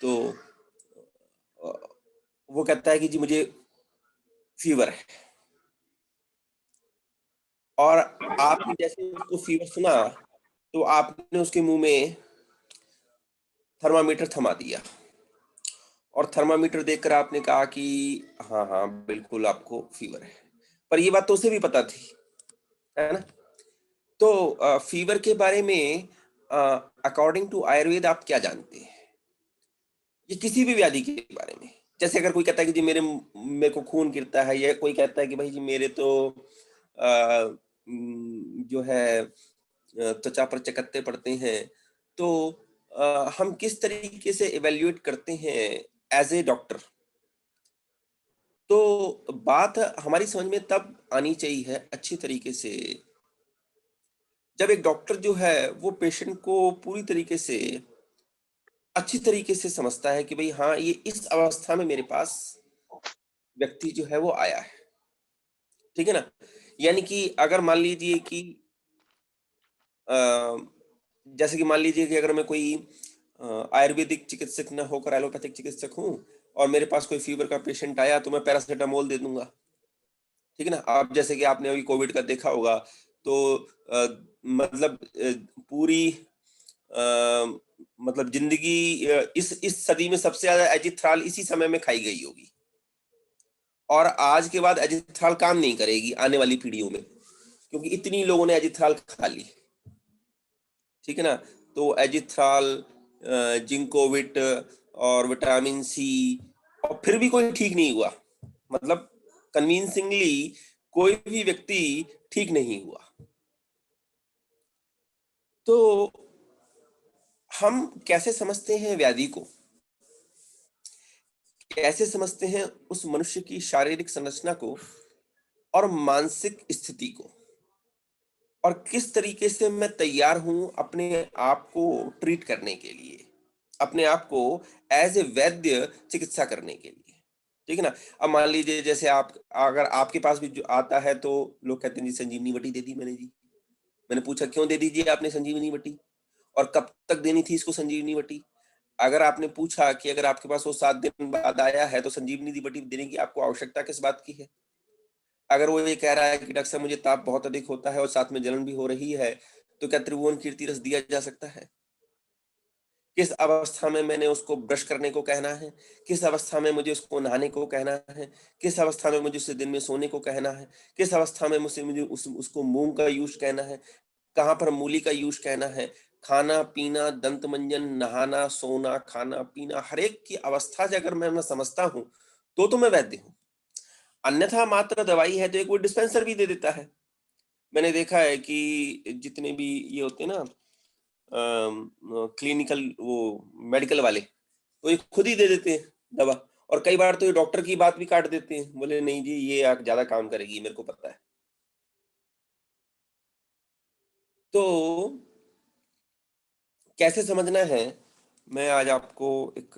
तो अ, वो कहता है कि जी मुझे फीवर है, और आपने जैसे उसको फीवर सुना, तो आपने उसके मुँह में थर्मामीटर थमा दिया, और थर्मामीटर देखकर आपने कहा कि हाँ, हाँ, बिल्कुल आपको फीवर है। पर ये बात तो उसे भी पता थी, है ना? तो फीवर के बारे में अ, अकॉर्डिंग टू आयुर्वेद आप क्या जानते हैं? ये किसी भी व्याधि के बारे में। जैसे अगर कोई कहता है कि जी मेरे को खून गिरता है, या कोई कहता है कि भाई जी मेरे तो जो है त्वचा पर चकत्ते पड़ते हैं। तो हम किस तरीके से इवैल्यूएट करते हैं एज़ ए डॉक्टर? तो बात हमारी समझ में तब आनी चाहिए अच्छी तरीके से, जब एक डॉक्टर जो है वो पेशेंट को पूरी तरीके से अच्छी तरीके से समझता है कि भई हाँ, ये इस अवस्था में मेरे पास व्यक्ति जो है वो आया है। ठीक है ना? यानी कि अगर मान लीजिए कि अ, जैसे कि मान लीजिए कि अगर मैं कोई आयुर्वेदिक चिकित्सक ना होकर एलोपैथिक चिकित्सक हूँ, और मेरे पास कोई फ़ीवर का पेशेंट आया, तो मैं पैरासिटामोल दे दूँगा। ठीक है ना? अब जैसे कि आपने अभी कोविड का देखा होगा, तो मतलब पूरी मतलब ज़िंदगी इस सदी में सबसे ज़्यादा एजिथ्राल इसी समय में खाई गई होगी, और आज के बाद एजिथ्राल काम नहीं करेगी आने वाली पीढ़ियों में, क्योंकि इतनी लोगों ने एजिथ्राल खा ली। ठीक है ना? तो एजिथ्राल, जिंकोविट और विटामिन सी, और फिर भी कोई ठीक नहीं हुआ। मतलब कन्विंसिंगली कोई भी व्यक्ति ठीक नहीं हुआ। तो हम कैसे समझते हैं व्याधि को? कैसे समझते हैं उस मनुष्य की शारीरिक संरचना को और मानसिक स्थिति को? और किस तरीके से मैं तैयार हूँ अपने आप को ट्रीट करने के लिए, अपने आप को एज़ ए वैद्य चिकित्सा करने के लिए, ठीक है ना? अब मान लीजिए जैसे आप, अगर आपके पास भी जो आता है, तो लोग कहते हैं जी संजीवनी बटी दे दी मैंने जी। मैंने पूछा क्यों दे दीजिए आपने संजीवनी बटी? और कब तक देनी थी इसको संजीवनी बटी? अगर आपने पूछा कि अगर आपके पास वो 7 दिन बाद आया है, तो संजीवनी दी बटी देने की आपको आवश्यकता किस बात की है? अगर वो ये कह रहा है कि डॉक्टर साहब मुझे ताप बहुत अधिक होता है और साथ में जलन भी हो रही है, तो क्या त्रिभुवन कीर्ति रस दिया जा सकता है? किस अवस्था में मैंने उसको ब्रश करने को कहना है? किस अवस्था में मुझे उसको नहाने को कहना है? किस अवस्था में मुझे उसे दिन में सोने को कहना है? किस अवस्था में मुझे उसको मूँग का यूज़ कहना है? कहाँ पर मूली का यूज़ कहना है? खाना-पीना, दंत-मंजन, नहाना, सोना, खाना-पीना, हर एक की अवस्था से अगर मैं समझता हूँ, तो मैं वैद्य हूँ। अन्यथा मात्र दवाई है तो एक वो डिस्पेंसर भी दे देता है। मैंने देखा है कि जितने भी ये होते हैं ना क्लिनिकल वो मेडिकल वाले, तो ये खुद ही दे देते हैं दवा, और कई बार तो ये डॉक्टर की बात भी काट देते हैं। बोले नहीं जी ये ज़्यादा काम करेगी, मेरे को पता है। तो कैसे समझना है, मैं आज आपको एक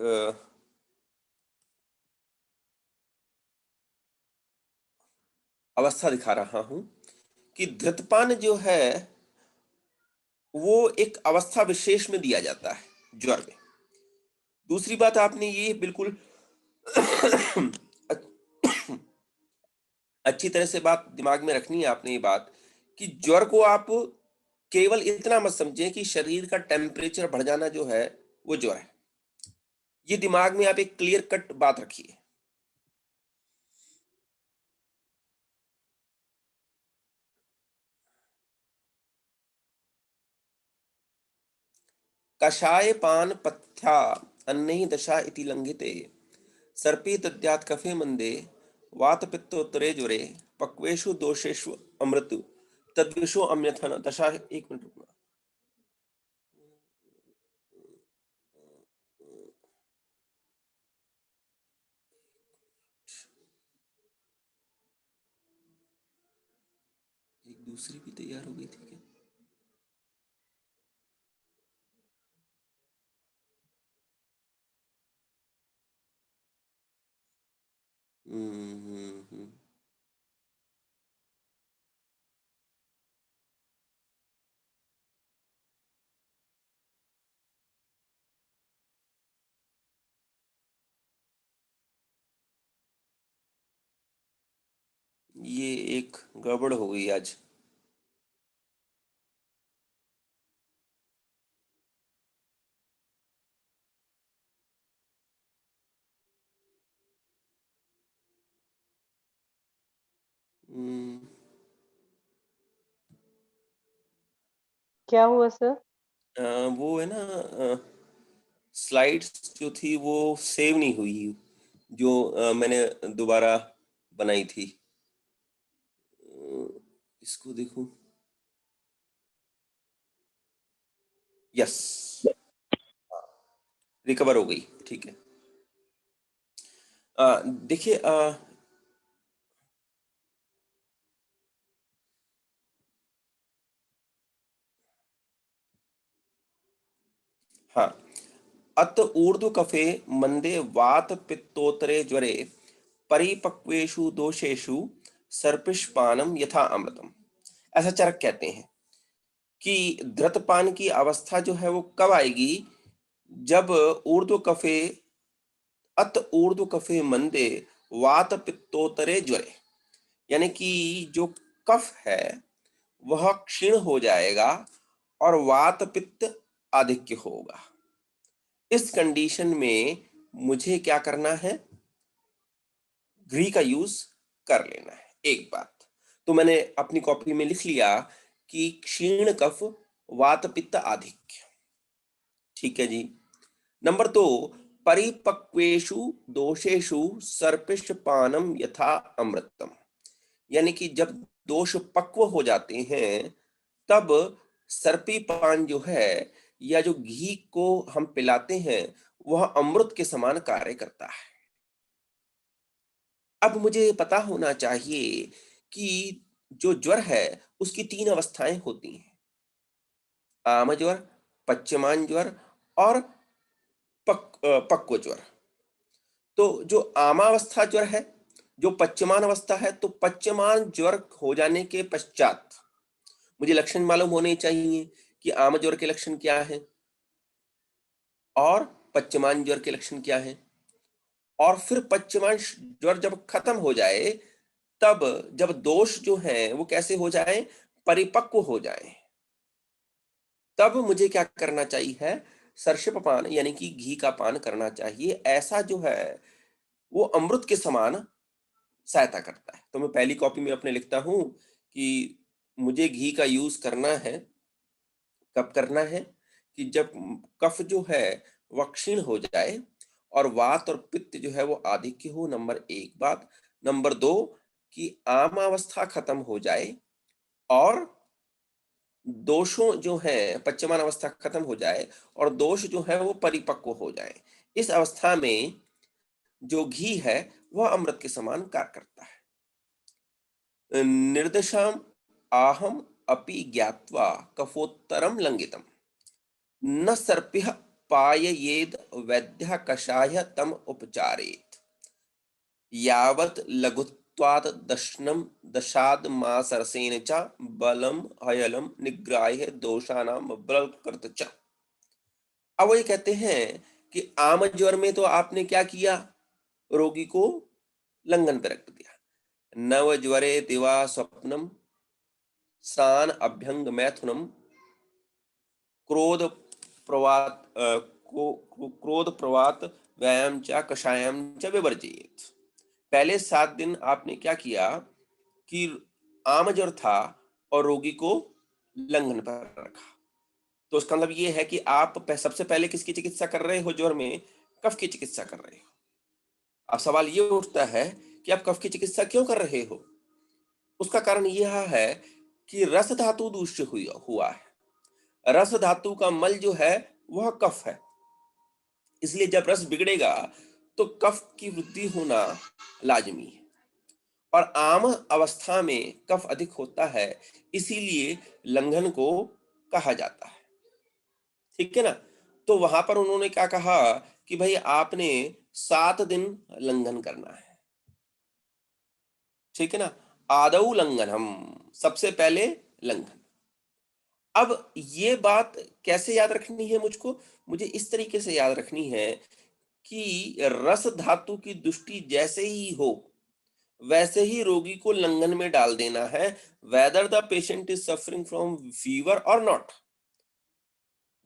अवस्था दिखा रहा हूँ कि धृतपान जो है, वो एक अवस्था विशेष में दिया जाता है ज्वर में। दूसरी बात आपने ये बिल्कुल अच्छी तरह से बात दिमाग में रखनी है आपने ये बात, कि ज्वर को आप केवल इतना मत समझें कि शरीर का टेम्परेचर बढ़ जाना जो है, वो ज्वर है। ये दिमाग में आप एक क्लियर कट बात रखिए। कषायपान पथ्या अन्नैः दशा इति लंघिते सर्पे दद्यात् कफे मंदे वातपित्तोत्तरे ज्वरे पक्वेषु दोषेषु अमृत तद्विषो अन्यथा न दशा। एक मिनट रुकना। एक दूसरी भी तैयार हो गई थी क्या? हम्म। ये एक गड़बड़ हो गई आज। हम्म, क्या हुआ सर? वो है ना, स्लाइड्स जो थी वो सेव नहीं हुई, जो मैंने दोबारा बनाई थी। इसको देखूं। यस, रिकवर हो गई, ठीक है। देखिए, हाँ, अत ऊर्ध्व कफे मंदे वात पित्तोत्तरे ज्वरे परिपक्वेषु दोषेषु सर्पिष्पानम यथा अमृतम। ऐसा चरक कहते हैं कि धृतपान की अवस्था जो है वो कब आएगी, जब ऊर्ध्व कफे अत ऊर्ध्व कफे मंदे वात पित्तोत्तरे ज्वरे, यानी कि जो कफ है वह क्षीण हो जाएगा और वात पित्त आधिक्य होगा। इस कंडीशन में मुझे क्या करना है, घी का यूज कर लेना है। एक बात तो मैंने अपनी कॉपी में लिख लिया कि क्षीण कफ वात पित्त आधिक्य, ठीक है जी। नंबर 2, परिपक्वेषु दोषेषु सर्पिष्ट पानम यथा अमृतम, यानी कि जब दोष पक्व हो जाते हैं तब सर्पी पान जो है या जो घी को हम पिलाते हैं वह अमृत के समान कार्य करता है। अब मुझे पता होना चाहिए कि जो ज्वर है उसकी 3 अवस्थाएं होती हैं, आम ज्वर, पच्यमान ज्वर और पक्व ज्वर। तो जो आमावस्था ज्वर है, जो पच्यमान अवस्था है, तो पच्यमान ज्वर हो जाने के पश्चात मुझे लक्षण मालूम होने चाहिए कि आम ज्वर के लक्षण क्या है और पच्यमान ज्वर के लक्षण क्या है। और फिर पच्यमान ज्वर जब खत्म हो जाए, तब जब दोष जो है वो कैसे हो जाए, परिपक्व हो जाए, तब मुझे क्या करना चाहिए है, सरसप पान यानी कि घी का पान करना चाहिए। ऐसा जो है वो अमृत के समान सहायता करता है। तो मैं पहली कॉपी में अपने लिखता हूं कि मुझे घी का यूज करना है। कब करना है, कि जब कफ जो है वह क्षीण हो जाए और वात और पित्त जो है वो आधिक्य हो, नंबर 1 बात। नंबर 2, कि आमावस्था खत्म हो जाए और दोषों जो है पच्यमान अवस्था खत्म हो जाए और दोष जो है वो परिपक्व हो जाए। इस अवस्था में जो घी है वह अमृत के समान कार्य करता है। निर्दशाम आहम अपि ज्ञात्वा कफोत्तरम लंघितम न सर्पिः पाययेद वैद्यः कषाय तम उपचारेत यावत् लघुत्वात् दशनम दशाद मासरसेन च बलम हयलम निग्राह्य दोषानां बलकृत च। अब वो ये कहते हैं कि आम ज्वर में तो आपने क्या किया, रोगी को लंगन पे रख दिया। नव ज्वरे दिवा स्वप्नम सान अभ्यंग मैथुनम क्रोध प्रवात क्रोध प्रवात व्यायाम च कषायम च विवर्जित। पहले 7 दिन आपने क्या किया कि आम ज्वर था और रोगी को लंगन पर रखा। तो उसका मतलब ये है कि आप सबसे पहले किसकी चिकित्सा कर रहे हो, ज्वर में कफ की चिकित्सा कर रहे हो। अब सवाल ये उठता है कि आप कफ की चिकित्सा क्यों कर रहे हो। उसका कारण यह है कि रस धातु दूषित हुआ है। रस धातु का मल जो है वह कफ है, इसलिए जब रस बिगड़ेगा तो कफ की वृद्धि होना लाजमी है। और आम अवस्था में कफ अधिक होता है, इसीलिए लंघन को कहा जाता है, ठीक है ना। तो वहां पर उन्होंने क्या कहा कि भाई आपने 7 दिन लंघन करना है, ठीक है ना। आदौ लंघनम, सबसे पहले लंघन। अब ये बात कैसे याद रखनी है मुझको, मुझे इस तरीके से याद रखनी है कि रस धातु की दृष्टि जैसे ही हो वैसे ही रोगी को लंघन में डाल देना है, whether the patient is suffering from fever और नॉट।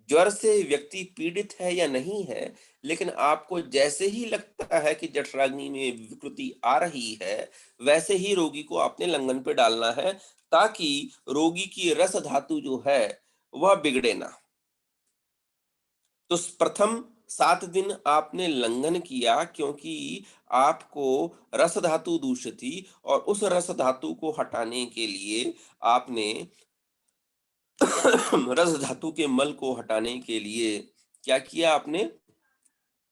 ज्वर से व्यक्ति पीड़ित है या नहीं है, लेकिन आपको जैसे ही लगता है कि जठराग्नि में विकृति आ रही है, वैसे ही रोगी को आपने लंघन पे डालना है, ताकि रोगी की रस धातु जो है वह बिगड़े ना। तो प्रथम 7 दिन आपने लंघन किया, क्योंकि आपको रस धातु दूषित थी, और उस रस धातु को हटाने के लिए आपने रस धातु के मल को हटाने के लिए क्या किया, आपने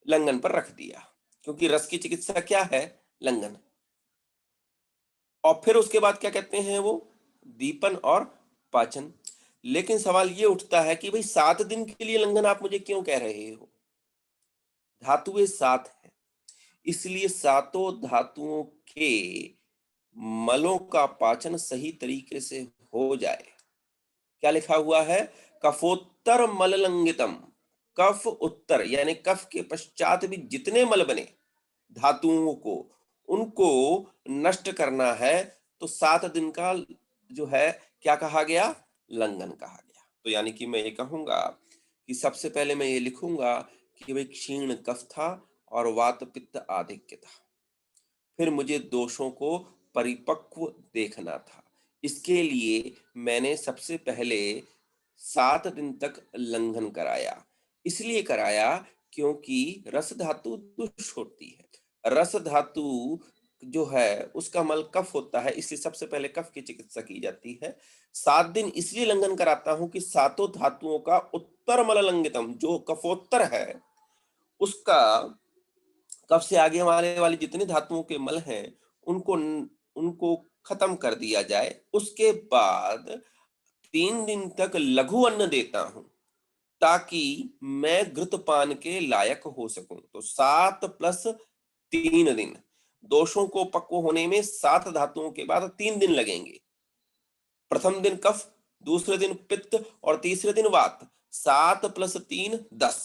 लंघन पर रख दिया, क्योंकि रस की चिकित्सा क्या है, लंघन। और फिर उसके बाद क्या कहते हैं वो, दीपन और पाचन। लेकिन सवाल ये उठता है कि भाई 7 दिन के लिए लंघन आप मुझे क्यों कह रहे हो? धातुएं 7 है, इसलिए सातों धातुओं के मलों का पाचन सही तरीके से हो जाए। क्या लिखा हुआ है, कफोत्तर मललंगितम। कफ उत्तर यानी कफ के पश्चात भी जितने मल बने धातुओं को, उनको नष्ट करना है। तो 7 दिन का जो है क्या कहा गया, लंघन कहा गया। तो यानी कि मैं ये कहूंगा कि सबसे पहले मैं ये लिखूंगा कि भाई क्षीण कफ था और वात पित्त आधिक्य था। फिर मुझे दोषों को परिपक्व देखना था, इसके लिए मैंने सबसे पहले 7 दिन तक लंघन कराया। इसलिए कराया क्योंकि रस धातु दुष्ट होती है। रस धातु जो है उसका मल कफ होता है, इसलिए सबसे पहले कफ की चिकित्सा की जाती है। 7 दिन इसलिए लंघन कराता हूं कि सातों धातुओं का उत्तर मल लंघितम, जो कफोत्तर है उसका, कफ से आगे वाली जितने धातुओं के मल हैं उनको उनको खत्म कर दिया जाए। उसके बाद 3 दिन तक लघु अन्न देता हूं, ताकि मैं घृतपान के लायक हो सकूं। तो 7 + 3 दिन, दोषों को पक्व होने में 7 धातुओं के बाद 3 दिन लगेंगे। प्रथम दिन कफ, दूसरे दिन पित्त और तीसरे दिन वात। 7 + 3 10।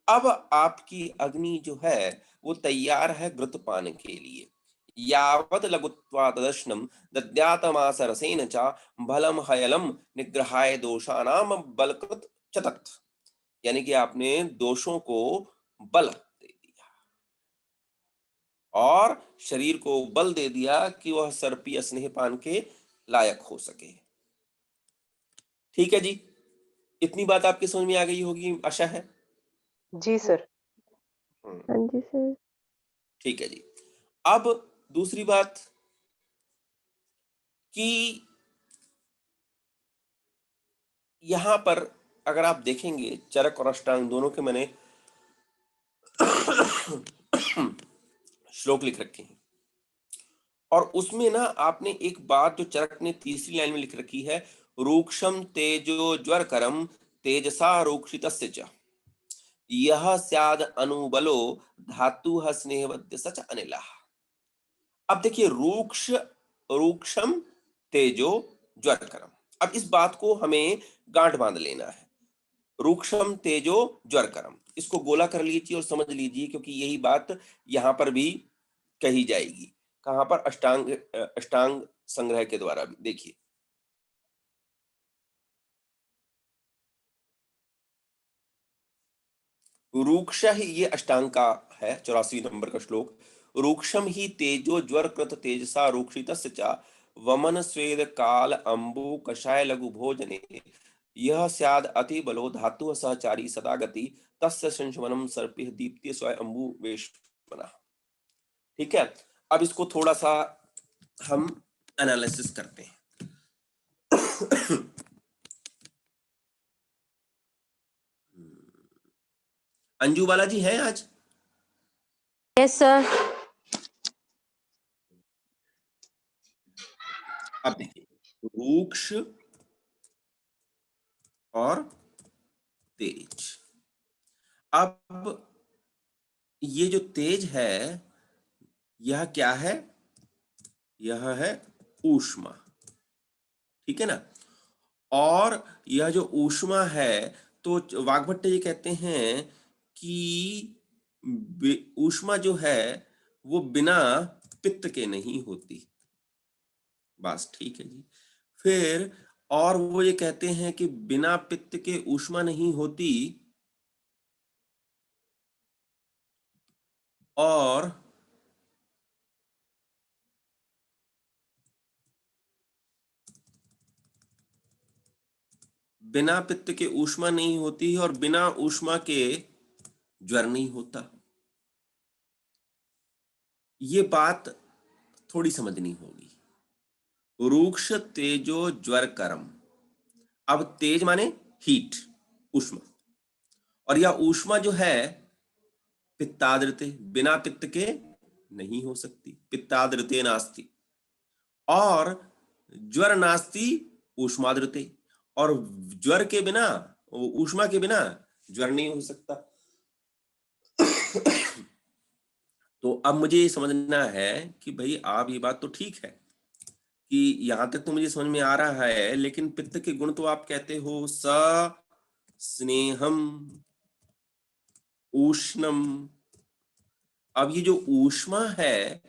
अब आपकी अग्नि जो है वो तैयार है घृतपान के लिए। यावत् लघुत्वादर्शनम दद्यातमास रसेन च बलम हयलम निग्रहाय दोषानाम बलकृत चतत। यानी कि आपने दोषों को बल दे दिया और शरीर को बल दे दिया कि वह सर्पीय स्नेहपान के लायक हो सके। ठीक है जी, इतनी बात आपकी समझ में आ गई होगी, आशा है। जी सर। हाँ जी सर। ठीक है जी। अब दूसरी बात कि यहां पर अगर आप देखेंगे चरक और अष्टांग दोनों के मैंने श्लोक लिख रखे हैं, और उसमें ना आपने एक बात जो चरक ने तीसरी लाइन में लिख रखी है, रूक्षम तेजो ज्वरकरम तेजसा रूक्षितस्य च यह स्याद अनुबलो धातु स्नेहवद्य सच अनिला। अब देखिए, रूक्षम तेजो ज्वरकरम, अब इस बात को हमें गांठ बांध लेना है। रूक्षम तेजो ज्वरकरम, इसको गोला कर लीजिए और समझ लीजिए, क्योंकि यही बात यहां पर भी कही जाएगी। कहां पर, अष्टांग संग्रह के द्वारा भी। देखिए, रूक्ष ही, ये अष्टांग का है 84 नंबर का श्लोक। रूक्षम ही तेजो ज्वरकृत तेजसा रूक्षितस्य च वमन स्वेद काल अंबु कषाय लघु भोजने यह स्याद अति बलो धातु सहचारी सदा गति तस्य संशमनम सर्पिह दीप्ति स्वय अंबु वेशमना। ठीक है, अब इसको थोड़ा सा हम एनालिसिस करते हैं। अंजू बालाजी है आज? Yes sir. अब देखिए, रूक्ष और तेज। अब ये जो तेज है यह क्या है, यह है ऊष्मा। ठीक है ना, और यह जो ऊष्मा है, तो वाग्भट्ट ये कहते हैं कि ऊष्मा जो है वो बिना पित्त के नहीं होती। बस ठीक है जी। फिर और वो ये कहते हैं कि बिना पित्त के ऊष्मा नहीं होती, और बिना पित्त के ऊष्मा नहीं होती और बिना ऊष्मा के ज्वर नहीं होता। ये बात थोड़ी समझनी होगी। रूक्ष तेजो ज्वर करम। अब तेज माने हीट, ऊष्मा, और यह ऊष्मा जो है पित्ताद्रते, बिना पित्त के नहीं हो सकती, पित्ताद्रते नास्ति। और ज्वर नास्ति ऊष्माद्रते, और ज्वर के बिना, ऊष्मा के बिना ज्वर नहीं हो सकता। तो अब मुझे ये समझना है कि भाई आप, ये बात तो ठीक है कि यहां तक तो मुझे समझ में आ रहा है, लेकिन पित्त के गुण तो आप कहते हो स स्नेहम उष्णम। अब ये जो ऊष्मा है,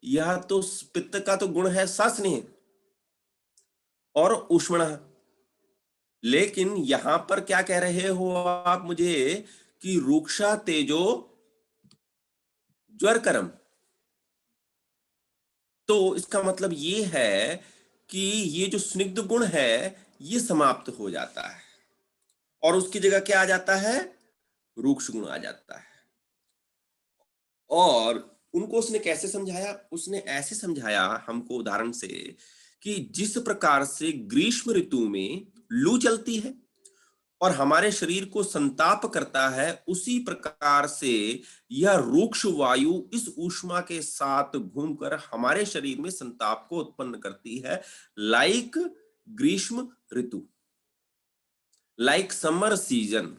यह तो पित्त का तो गुण है सस्नेह और उष्मण, लेकिन यहां पर क्या कह रहे हो आप मुझे कि रूक्षा तेजो ज्वर करम। तो इसका मतलब ये है कि ये जो स्निग्ध गुण है ये समाप्त हो जाता है और उसकी जगह क्या आ जाता है, रूक्ष गुण आ जाता है। और उनको उसने कैसे समझाया, उसने ऐसे समझाया हमको उदाहरण से कि जिस प्रकार से ग्रीष्म ऋतु में लू चलती है और हमारे शरीर को संताप करता है, उसी प्रकार से यह रूक्ष वायु इस ऊष्मा के साथ घूमकर हमारे शरीर में संताप को उत्पन्न करती है। लाइक ग्रीष्म ऋतु, लाइक समर सीजन।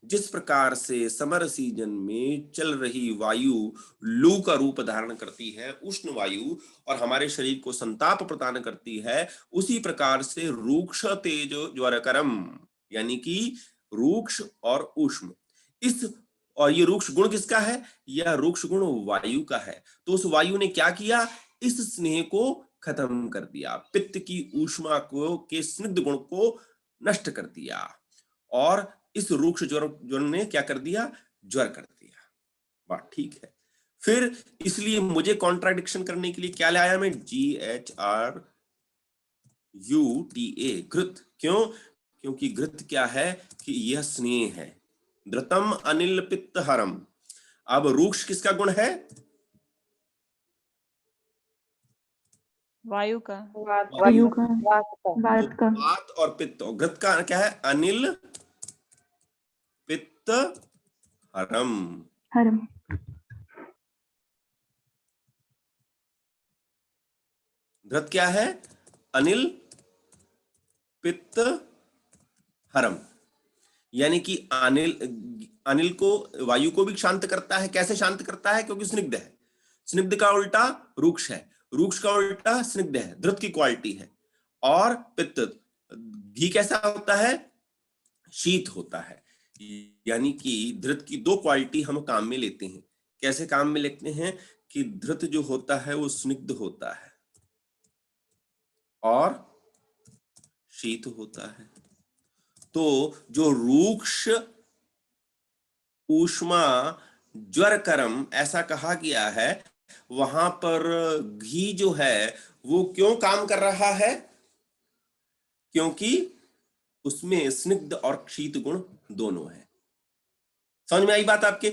जिस प्रकार से समर सीजन में चल रही वायु लू का रूप धारण करती है, उष्ण वायु, और हमारे शरीर को संताप प्रदान करती है, उसी प्रकार से रूक्ष तेज ज्वरकरम, यानी कि रूक्ष और उष्ण, इस, और ये रूक्ष गुण किसका है, यह रूक्ष गुण वायु का है। तो उस वायु ने क्या किया, इस स्नेह को खत्म कर दिया, पित्त की ऊष्मा को के स्निग्ध गुण को नष्ट कर दिया, और इस रूक्ष ज्वर ने क्या कर दिया, ज्वर कर दिया। बात ठीक है। फिर इसलिए मुझे कॉन्ट्राडिक्शन करने के लिए क्या लाया मैं, GHRUTA, घृत। क्यों, क्योंकि घृत क्या है कि यह स्नेह है। धृतम अनिल पित्त हरम। अब रूक्ष किसका गुण है, वायु का, वायु का, वात का। वात वात और पित्त। घृत का क्या है, अनिल पित्त हरम। हरम। घृत क्या है, अनिल पित्त हरम, यानी कि अनिल को, वायु को भी शांत करता है। कैसे शांत करता है, क्योंकि स्निग्ध है। स्निग्ध का उल्टा रूक्ष है, रूक्ष का उल्टा स्निग्ध है, धृत की क्वालिटी है। और पित्त, घी कैसा होता है, शीत होता है। यानी कि धृत की दो क्वालिटी हम काम में लेते हैं। कैसे काम में लेते हैं कि धृत जो होता है वो स्निग्ध होता है और शीत होता है। तो जो रूक्ष ऊष्मा ज्वरकरम ऐसा कहा गया है, वहां पर घी जो है वो क्यों काम कर रहा है, क्योंकि उसमें स्निग्ध और शीत गुण दोनों है। समझ में आई बात आपके?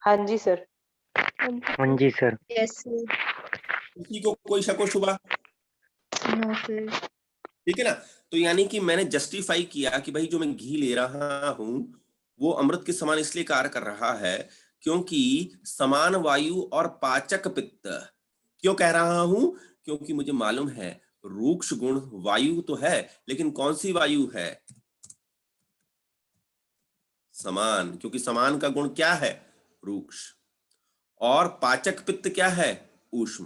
हाँ जी सर। हाँ जी सर। Yes sir. किसी को कोई शक व शुबा? No sir. ठीक है ना। तो यानी कि मैंने जस्टिफाई किया कि भाई जो मैं घी ले रहा हूं वो अमृत के समान इसलिए कार्य कर रहा है क्योंकि समान वायु और पाचक पित्त। क्यों कह रहा हूं, क्योंकि मुझे मालूम है रूक्ष गुण वायु तो है, लेकिन कौन सी वायु है, समान, क्योंकि समान का गुण क्या है, रूक्ष, और पाचक पित्त क्या है, ऊष्म।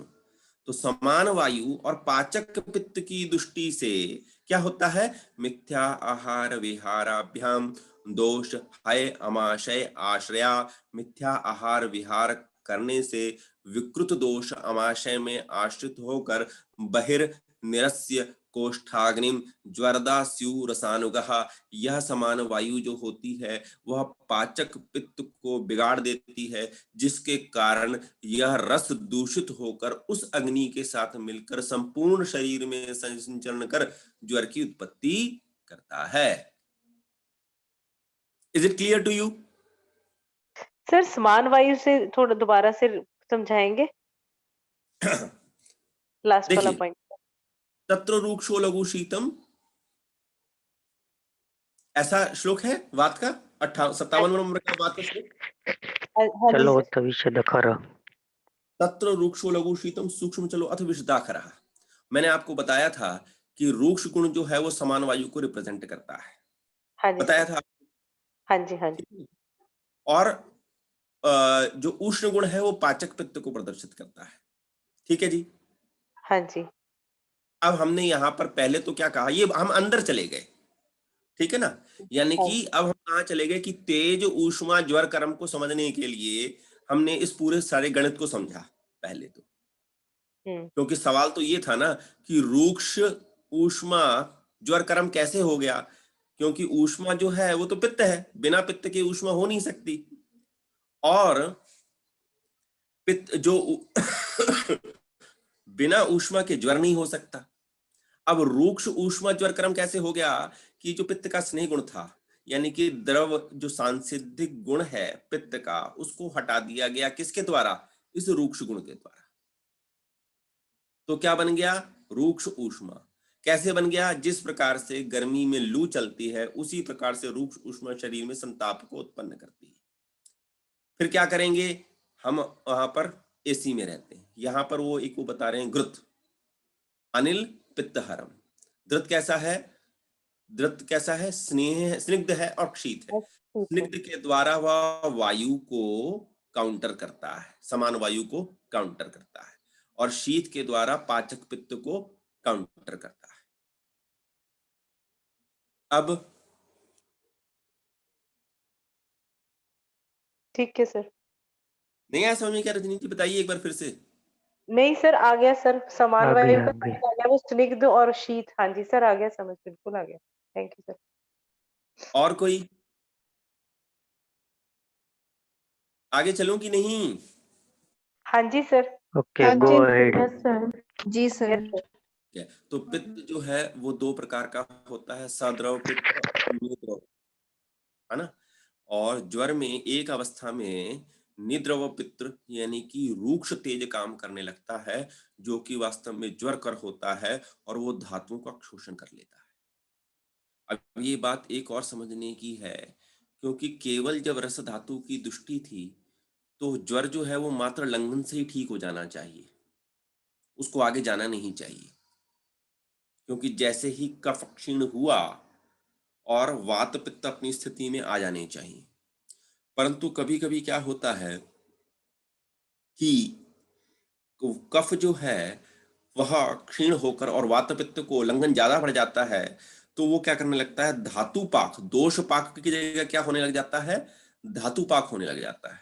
तो समान वायु और पाचक पित्त की दृष्टि से क्या होता है, मिथ्या आहार विहाराभ्याम दोष हय अमाशय आश्रया मिथ्या आहार विहार करने से विकृत दोष अमाशय में आश्रित होकर बहिर्निरस्य कोष्ठाग्निम ज्वरदा स्यु रसानुगः। यह समान वायु जो होती है वह पाचक पित्त को बिगाड़ देती है, जिसके कारण यह रस दूषित होकर उस अग्नि के साथ मिलकर संपूर्ण शरीर में संचरण कर ज्वर की उत्पत्ति करता है। Is it clear to you? सर समान वायु से थोड़ा दोबारा से समझाएंगे लास्ट वाला देखिए, पॉइंट। तत्र रूक्षो लघु शीतम, ऐसा श्लोक है वात का 57 नंबर का वात का श्लोक। चलो अथ विशदखर। तत्र रूक्षो लघु शीतम सूक्ष्म चलो अथ विशदाखरः। मैंने आपको बताया था कि रूक्ष गुण जो है वो समान वायु को रिप्रेजेंट करता है, हाँ जी बताया सर। था। हाँ जी हाँ जी। और जो उष्ण गुण है वो पाचक पित्त को प्रदर्शित करता है। ठीक है जी। हाँ जी। अब हमने यहाँ पर पहले तो क्या कहा, ये हम अंदर चले गए, ठीक है ना। यानी कि अब हम कहाँ चले गए कि तेज ऊष्मा ज्वर कर्म को समझने के लिए हमने इस पूरे सारे गणित को समझा पहले तो। क्योंकि सवाल तो ये था ना कि रूक्ष ऊष्मा ज्वर कर्म कैसे हो गया, क्योंकि ऊष्मा जो है वो तो पित्त है, बिना पित्त के ऊष्मा हो नहीं सकती। और पित्त जो बिना ऊष्मा के ज्वर नहीं हो सकता। अब रूक्ष ऊष्मा ज्वर कर्म कैसे हो गया कि जो पित्त का स्नेह गुण था, यानी कि द्रव जो सांसिधिक गुण है पित्त का, उसको हटा दिया गया किसके द्वारा, इस रूक्ष गुण के द्वारा। तो क्या बन गया, रूक्ष ऊष्मा। कैसे बन गया, जिस प्रकार से गर्मी में लू चलती है उसी प्रकार से रूक्ष ऊष्मा शरीर में संताप को उत्पन्न करती है। फिर क्या करेंगे, हम वहां पर एसी में रहते हैं, यहां पर वो एक वो बता रहे हैं घृत अनिल पित्तहरम। घृत कैसा है, घृत कैसा है, स्नेह स्निग्ध है और शीत है। स्निग्ध के द्वारा वह वायु को काउंटर करता है, समान वायु को काउंटर करता है, और शीत के द्वारा पाचक पित्त को काउंटर करता है। अब ठीक है सर। नहीं आया समझ में क्या रजनी जी, बताइए एक बार फिर से। नहीं सर, आ गया सर, समान आ वायु गया, का आ गया। आ गया, वो स्निग्ध और शीत। हाँ जी सर, आ गया समझ, बिल्कुल आ गया। Thank you sir. और कोई आगे चलूं कि नहीं? हाँ जी sir. Okay, go ahead. Yes sir. जी सर। Yes sir. ठीक है, तो पित्त जो है वो दो प्रकार का होता है, सद्रव पित्त और निद्रव, है ना। और ज्वर में एक अवस्था में निद्रव पित्त यानी कि रूक्ष तेज काम करने लगता है, जो कि वास्तव में ज्वर कर होता है, और वो धातुओं का शोषण कर लेता है। अब ये बात एक और समझने की है, क्योंकि केवल जब रस धातु की दुष्टि थी तो ज्वर जो है वो मात्र लंघन से ही ठीक हो जाना चाहिए, उसको आगे जाना नहीं चाहिए। क्योंकि जैसे ही कफ क्षीण हुआ और वात पित्त अपनी स्थिति में आ जाने चाहिए, परंतु कभी कभी क्या होता है कि कफ जो है वह क्षीण होकर और वात पित्त को उल्लंघन ज्यादा बढ़ जाता है, तो वो क्या करने लगता है, धातु पाक, दोष पाक की जगह क्या होने लग जाता है, धातु पाक होने लग जाता है,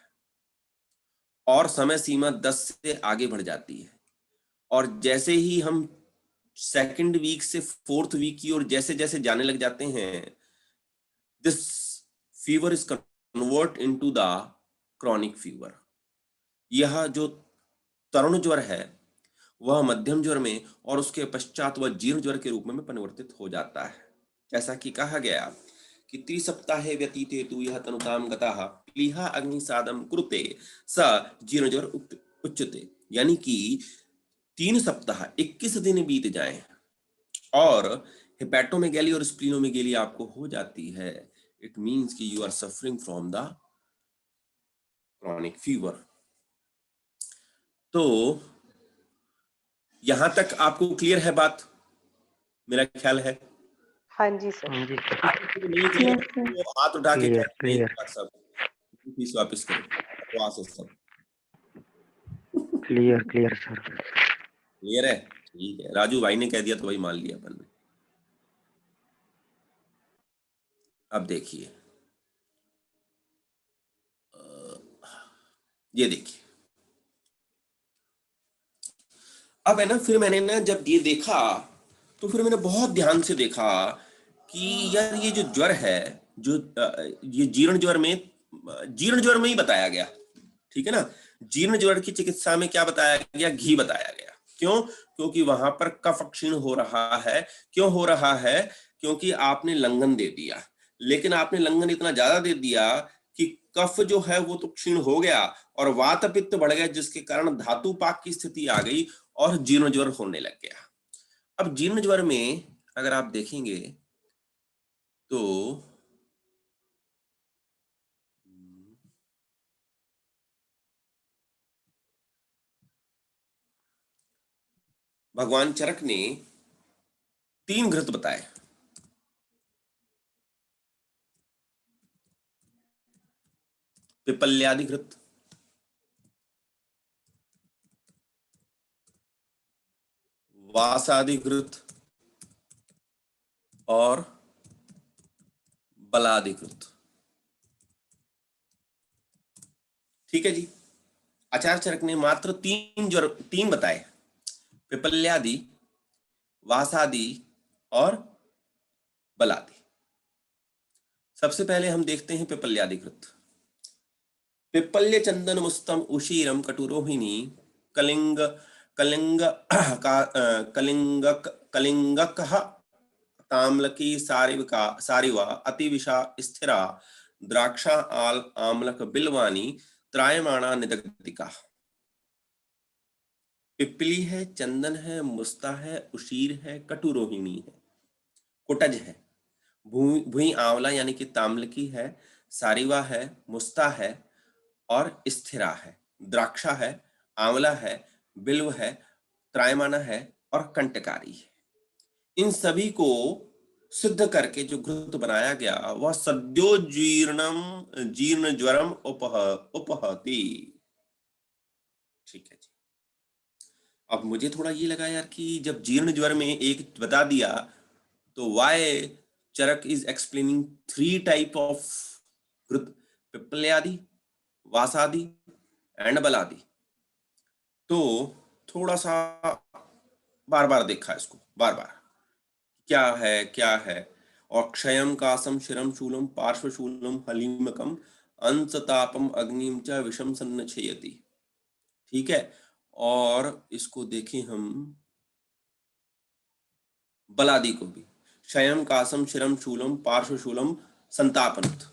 और समय सीमा 10 से आगे बढ़ जाती है। और जैसे ही हम सेकंड वीक से फोर्थ वीक की ओर जैसे जैसे जाने लग जाते हैं, this fever is convert into the chronic fever. यह जो तरुण ज्वर है वह मध्यम ज्वर में और उसके पश्चात वह जीर्ण ज्वर के रूप में परिवर्तित हो जाता है। जैसा कि कहा गया कि त्रिसप्ताहे व्यतीते तु यह तनुताम गतः प्लीहा अग्निसादम कुरुते स जीर्ण ज्वर उच्यते। यानी कि 3 सप्ताह 21 दिन बीत जाएं और हेपेटोमेगैली और स्प्लीनोमेगैली आपको हो जाती है, इट मींस कि you are suffering from the chronic fever. तो यहां तक आपको क्लियर है बात, मेरा ख्याल है। हाँ जी सर। हाँ जी सर, किसी को नहीं क्लियर यस सर। वो हाथ उठा के क्लियर कहें नहीं, क्लियर बात सब फीस वापस करो, बकवास है सब। Clear clear sir. क्लियर है, ठीक है, राजू भाई ने कह दिया तो भाई मान लिया अपन ने। अब देखिए, ये देखिए, अब है ना, फिर मैंने ना जब ये देखा तो फिर मैंने बहुत ध्यान से देखा कि यार ये जो ज्वर है, जो ये जीर्ण ज्वर में ही बताया गया, ठीक है ना। जीर्ण ज्वर की चिकित्सा में क्या बताया गया? घी बताया गया। क्यों? क्योंकि वहां पर कफ क्षीण हो रहा है। क्यों हो रहा है? क्योंकि आपने लंघन दे दिया, लेकिन आपने लंघन इतना ज्यादा दे दिया कि कफ जो है वो तो क्षीण हो गया और वात पित्त बढ़ गया, जिसके कारण धातुपाक की स्थिति आ गई और जीर्ण ज्वर होने लग गया। अब जीर्ण ज्वर में अगर आप देखेंगे तो भगवान चरक ने 3 घृत बताए। पिपल्यादि घृत, वासादि घृत और बलादि घृत। ठीक है जी। आचार्य चरक ने मात्र 3 बताए, पिपल्यादि, वासादि और बलादि। सबसे पहले हम देखते हैं पिपल्यादि घृत। पिपल्य चंदन मुस्तम उशीरम कटुरोहिणी कलिंग कलिंग कलिंगक कलिंगक ताम्लकी सारिवा अतिविषा स्थिरा द्राक्षा आम्लक बिल्वानी त्रायमाणा निदग्धिका। पिपली है, चंदन है, मुस्ता है, उशीर है, कटुरोहिणी है, कुटज है, भुई आंवला यानी कि ताम्लकी है, सारिवा है, मुस्ता है और स्थिरा है, द्राक्षा है, आंवला है, बिल्व है, त्रायमाना है और कंटकारी है। इन सभी को सिद्ध करके जो घृत बनाया गया वह सद्यो जीर्ण ज्वरम उपहति। ठीक है जी। अब मुझे थोड़ा ये लगा यार कि जब जीर्ण ज्वर में एक बता दिया तो why Charak is explaining 3 type of घृत, पिप्पल्यादि, वासादि एंड बलादि। तो थोड़ा सा बार बार देखा इसको, बार बार क्या है क्या है। और क्षयम कासम शिरम शूलम पार्श्वशूलम हलीमकम अंसतापम अग्निम च विषम सन्नछयति। ठीक है। और इसको देखें हम बलादि को भी, क्षयम कासम शिरम शूलम पार्श्वशूलम संतापनत।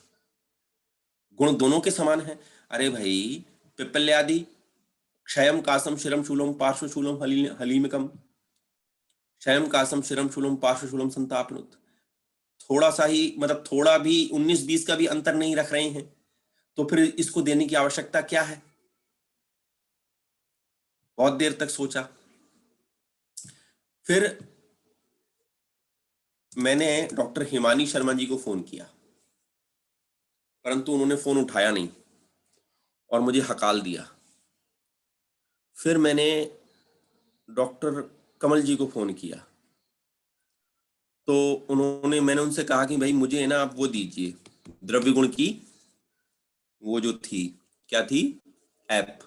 गुण दोनों के समान है। अरे भाई, पिप्पल्यादि क्षयम कासम शिरम शूलम पार्श्वशूलम हलीमकम, क्षयम कासम शिरम शूलम पार्श्वशूलम संतापनुत। थोड़ा सा ही, मतलब थोड़ा भी 19-20 का भी अंतर नहीं रख रहे हैं, तो फिर इसको देने की आवश्यकता क्या है? बहुत देर तक सोचा। फिर मैंने डॉक्टर हिमानी शर्मा जी को फोन किया, परंतु उन्होंने फोन उठाया नहीं और मुझे हकाल दिया। फिर मैंने डॉक्टर कमल जी को फोन किया, तो मैंने उनसे कहा कि भाई मुझे है ना आप वो दीजिए, द्रव्य गुण की वो जो थी, क्या थी, ऐप।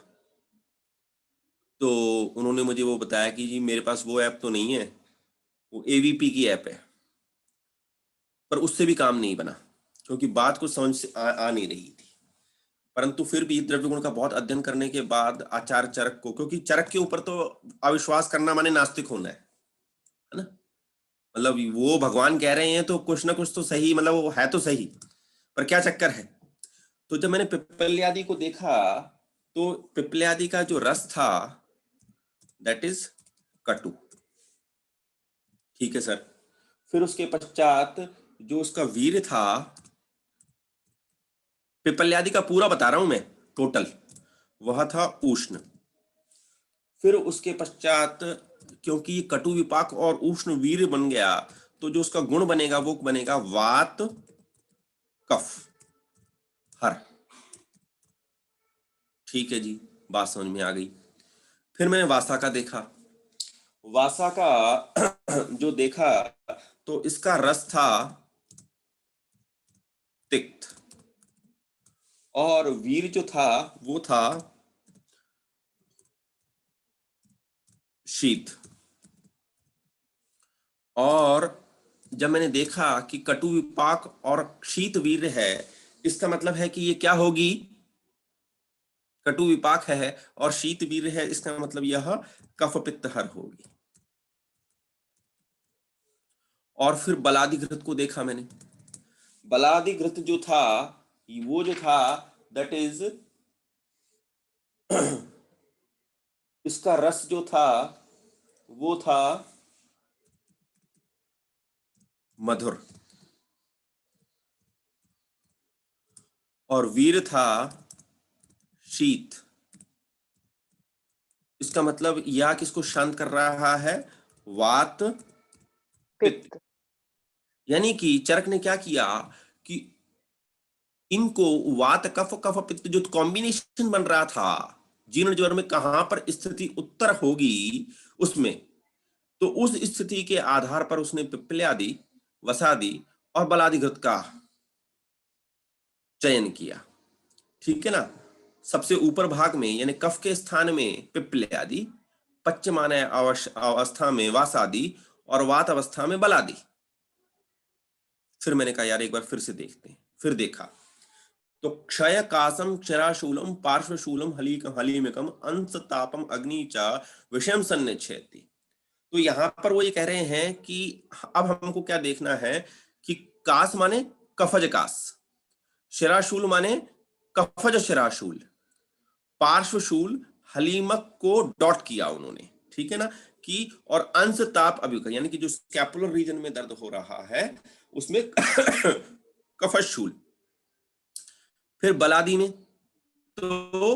तो उन्होंने मुझे वो बताया कि जी मेरे पास वो ऐप तो नहीं है, वो एवीपी की ऐप है। पर उससे भी काम नहीं बना, क्योंकि बात कुछ समझ से आ नहीं रही थी। परंतु फिर भी द्रव्य गुण का बहुत अध्ययन करने के बाद आचार्य चरक को, क्योंकि चरक के ऊपर तो अविश्वास करना माने नास्तिक होना है ना। मतलब वो भगवान कह रहे हैं तो कुछ ना कुछ तो सही, मतलब वो है तो सही, पर क्या चक्कर है। तो जब मैंने पिप्पल्यादि को देखा तो पिप्पल्यादि का जो रस था दैट इज कटु। ठीक है सर। फिर उसके पश्चात जो उसका वीर था, पिपल्यादि का पूरा बता रहा हूं मैं, टोटल, वह था उष्ण। फिर उसके पश्चात क्योंकि ये कटु विपाक और उष्ण वीर बन गया, तो जो उसका गुण बनेगा वो बनेगा वात कफ हर। ठीक है जी, बात समझ में आ गई। फिर मैंने वासा का देखा। वासा का जो देखा तो इसका रस था तिक्त, और वीर जो था वो था शीत। और जब मैंने देखा कि कटु विपाक और शीत वीर्य है, इसका मतलब है कि ये क्या होगी, कटु विपाक है और शीत वीर्य है, इसका मतलब यह कफ पित्त हर होगी। और फिर बलादिघृत को देखा मैंने। बलादिघृत जो था, वो जो था दैट इज इसका रस जो था वो था मधुर, और वीर था शीत। इसका मतलब यह किसको शांत कर रहा है, वात पित्त। पित्त। यानी कि चरक ने क्या किया कि इनको वात कफ कफ पित्त जो कॉम्बिनेशन बन रहा था जीर्ण ज्वर में, कहां पर स्थिति उत्तर होगी उसमें, तो उस स्थिति के आधार पर उसने पिप्पल्यादि, वसादि और बलादिघृत का चयन किया। ठीक है ना। सबसे ऊपर भाग में यानी कफ के स्थान में पिप्पल्यादि, पच्यमानय अवस्था में वासादि और वात अवस्था में बलादि। फिर मैंने कहा यार एक बार फिर से देखते हैं। फिर देखा तो क्षय कासम क्षराशूलम पार्श्वशूलम हलीमिकम अंश तापम अग्नि च विषम सन्निच्छेति। तो यहां पर वो ये कह रहे हैं कि अब हमको क्या देखना है कि कास माने कफज कास, शिराशूल माने कफज शिराशूल, पार्श्वशूल हलीमक को डॉट किया उन्होंने, ठीक है ना, कि और अंश ताप अभियुक्त यानी कि जो स्कैपुलर रीजन में दर्द हो रहा है उसमें कफशूल। फिर बलादी में तो